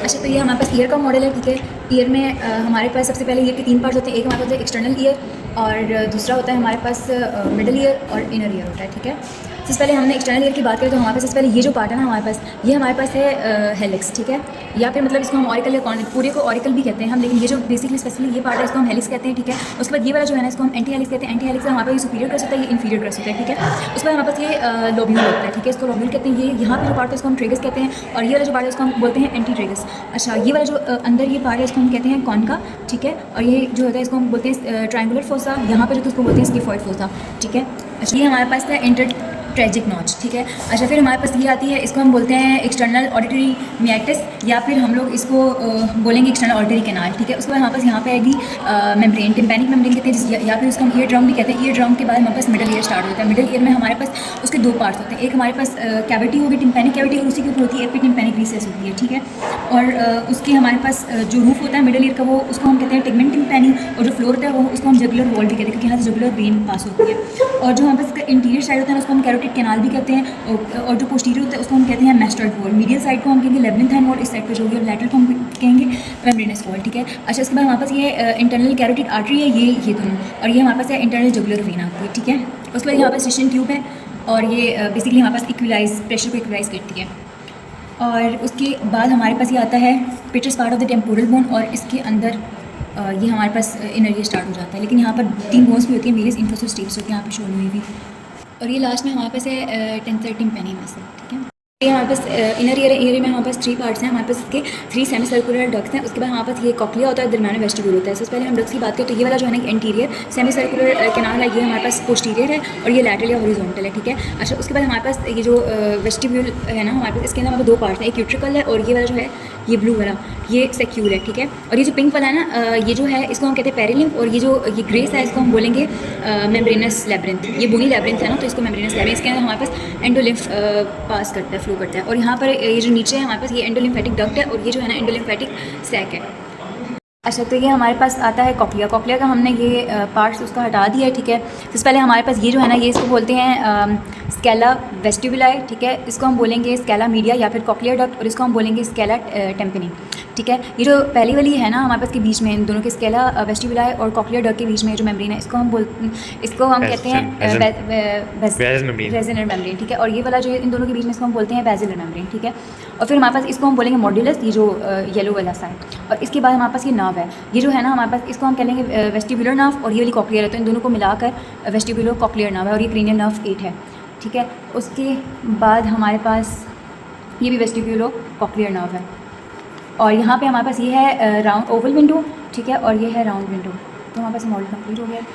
अच्छा, तो ये हमारे पास ईयर का मॉडल है, ठीक है। ईयर में हमारे पास सबसे पहले ईयर के 3 पार्ट्स होते हैं। एक हमारे पास है एक्सटर्नल ईयर, और दूसरा होता है हमारे पास मिडल ईयर और इनर ईयर होता है, ठीक है। सबसे पहले हमने एक्सटर्नल ईयर की बात करें तो हमारे पास सबसे पहले ये जो पार्ट है ना हमारे पास, ये हमारे पास है हेलिक्स, ठीक है। या फिर मतलब इसको हम ऑरिकल या पूरे को ऑरिकल भी कहते हैं हम, लेकिन ये जो बेसिकली स्पेसिफिकली ये पार्ट है इसको हम हेलिक्स कहते हैं, ठीक है। उसके बाद ये वाला जो है ना इसको हम एंटी हेलिक्स कहते हैं। एंटी हेलिक्स से हमारे पास ये सुपीरियर क्रस्ट होता है, ये इन्फीरियर क्रस्ट होता है, ठीक है। उसके बाद हमारे पास ये लोब्यूल होता है, ठीक है। इसको लोब्यूल कहते हैं। ये यहाँ पे जो पार्ट है इसको हम ट्रेगस कहते हैं, और ये वाला जो पार्ट है इसको हम बोलते हैं एंटी ट्रेगस। अच्छा, ये वाला जो अंदर ये पार्ट है इसको हम कहते हैं कॉन्का, ठीक है। और ये जो होता है इसको हम बोलते हैं ट्रायंगुलर फोसा, यहाँ पे जो उसको बोलते हैं स्किफॉइड फोसा, ठीक है। अच्छा, ये हमारे पास है इंटर ट्रेजिक नॉच, ठीक है। अच्छा, फिर हमारे पास ये आती है, इसको हम बोलते हैं एक्सटर्नल ऑडिटरी मियाटिस, या फिर हम लोग इसको बोलेंगे एक्सटर्नल ऑडिटरी कैनाल, ठीक है। उसके बाद हमारे पास यहाँ पे आएगी मेम्ब्रेन, टिम्पैनिक मेम्ब्रेन कहते हैं, या फिर उसको हम ईयर ड्रम भी कहते हैं। ईयर ड्रम के बाद हमारे पास मिडल ईयर स्टार्ट होता है। मिडल ईयर में हमारे पास उसके 2 पार्ट्स होते हैं। एक हमारे पास कैविटी होगी, टिम्पैनिक कैविटी, और उसी के ऊपर होती है एपिटिम्पैनिक रिसेस होती है, ठीक है। और उसके हमारे पास जो रूफ होता है मिडल ईयर का, वो उसको हम कहते हैं टिगमेंट टिम्पैनी, और जो फ्लोर होता है वो उसको हम जुगुलर वॉल भी कहते हैं, क्योंकि यहाँ से जुगुलर वेन पास होती है। और जो हमारे पास इंटीरियर साइड होता है उसको हम कैरोटिड कैनाल भी कहते हैं, और जो पोस्टीरियर होता है उसको हम कहते हैं मैस्टर्ड वॉल। मीडियल साइड को हम कहेंगे लेबनिथाइन वॉल, इस साइड पर जो होगी, और लैटरल को हम कहेंगे मेम्ब्रेनस वॉल, ठीक है। अच्छा, इसके बाद हमारे पास ये इंटरनल कैरोटिड आर्टरी है, ये दोनों, और ये हमारे पास है इंटरनल जुगुलर वेन आती है, ठीक है। उसके बाद यहाँ पर सिस्टम ट्यूब है, और ये बेसिकली हमारे पास इक्विलाइज प्रेशर को इक्विलाइज करती है। और उसके बाद हमारे पास ये आता है petrous part of the temporal bone, और इसके अंदर ये हमारे पास इनर ईयर स्टार्ट हो जाता है। लेकिन यहाँ पर 3 बोन्स भी होती हैं, वेरियस इंफोसिस स्टेप्स होती हैं, यहाँ पर शो नहीं हुई भी। और ये लास्ट में हमारे पास है 10 टिम्पैनी में से, ठीक है। ये हमारे पास इनर ईयर में हमारे पास 3 पार्ट्स हैं। हमारे पास इसके 3 सेमी सर्कुलर डक्ट्स हैं। उसके बाद हमारे पास ये कॉक्लिया होता है, दरम्यान में वेस्टिब्यूल होता है। सबसे पहले हम डक्ट्स की बात करें तो ये वाला जो है ना एंटीरियर सेमी सर्कुलर कैनाल है, ये हमारे पास पोस्टीरियर है, और ये लैटरल या हॉरिजॉन्टल है, ठीक है। अच्छा, उसके बाद हमारे पास ये जो वेस्टिब्यूल है ना हमारे पास, इसके अंदर हमारे 2 पार्ट्स हैं, एक यूट्रिकल है, और ये वाला जो है ये ब्लू वाला ये सेक्यूल है, ठीक है। और ये जो पिंक वाला है ना ये जो है इसको हम कहते हैं पेरिलिम्फ, और ये जो ये ग्रेस है इसको हम बोलेंगे मेम्ब्रेनस लैब्रिंथ। ये बोनी लैब्रिंथ है ना, तो इसको मेम्ब्रेनस लैब्रिंथ। इसके अंदर हमारे पास एंडोलिम्फ पास करता है, फ्लो करता है। और यहाँ पर ये जो नीचे है हमारे पास ये एंडोलिम्फेटिक डक्ट है, और ये जो है ना एंडोलिम्फेटिक सैक है। अच्छा, तो ये हमारे पास आता है कॉक्लिया। कॉक्लिया का हमने ये पार्ट्स उसका हटा दिया है, ठीक है। सबसे पहले हमारे पास ये जो है ना ये इसको बोलते हैं स्केला वेस्टिबुलाई, ठीक है। इसको हम बोलेंगे स्केला मीडिया या फिर कॉक्लिया डक्ट, और इसको हम बोलेंगे स्केला टेम्पनी, ठीक है। ये जो पहली वाली है ना हमारे पास के बीच में, इन दोनों के स्केला वेस्टिबुलाई और कॉक्लिया डक्ट के बीच में जो मेम्ब्रेन है इसको हम कहते हैं वेजिनल मेम्ब्रेन, ठीक है। और ये वाला जो इन दोनों के बीच में इसको हम बोलते हैं बेसिलर मेम्ब्रेन, ठीक है। और फिर हमारे पास इसको हम बोलेंगे मॉड्यूलस, ये जो येलो वाला सा है। और इसके बाद हमारे पास ये नर्व है, ये जो है ना हमारे पास इसको हम कहेंगे वेस्टिबुलर नर्व, और ये वाली कॉक्लियर है, तो इन दोनों को मिलाकर वेस्टिबुलर कॉक्लियर नर्व है, और ये क्रेनियल नर्व 8 है, ठीक है। उसके बाद हमारे पास ये भी वेस्टिबुलर कॉक्लियर नर्व है, और यहाँ पे हमारे पास ये है राउंड ओवल विंडो, ठीक है, और ये है राउंड विंडो। तो हमारे पास मॉडल कंप्लीट हो गया।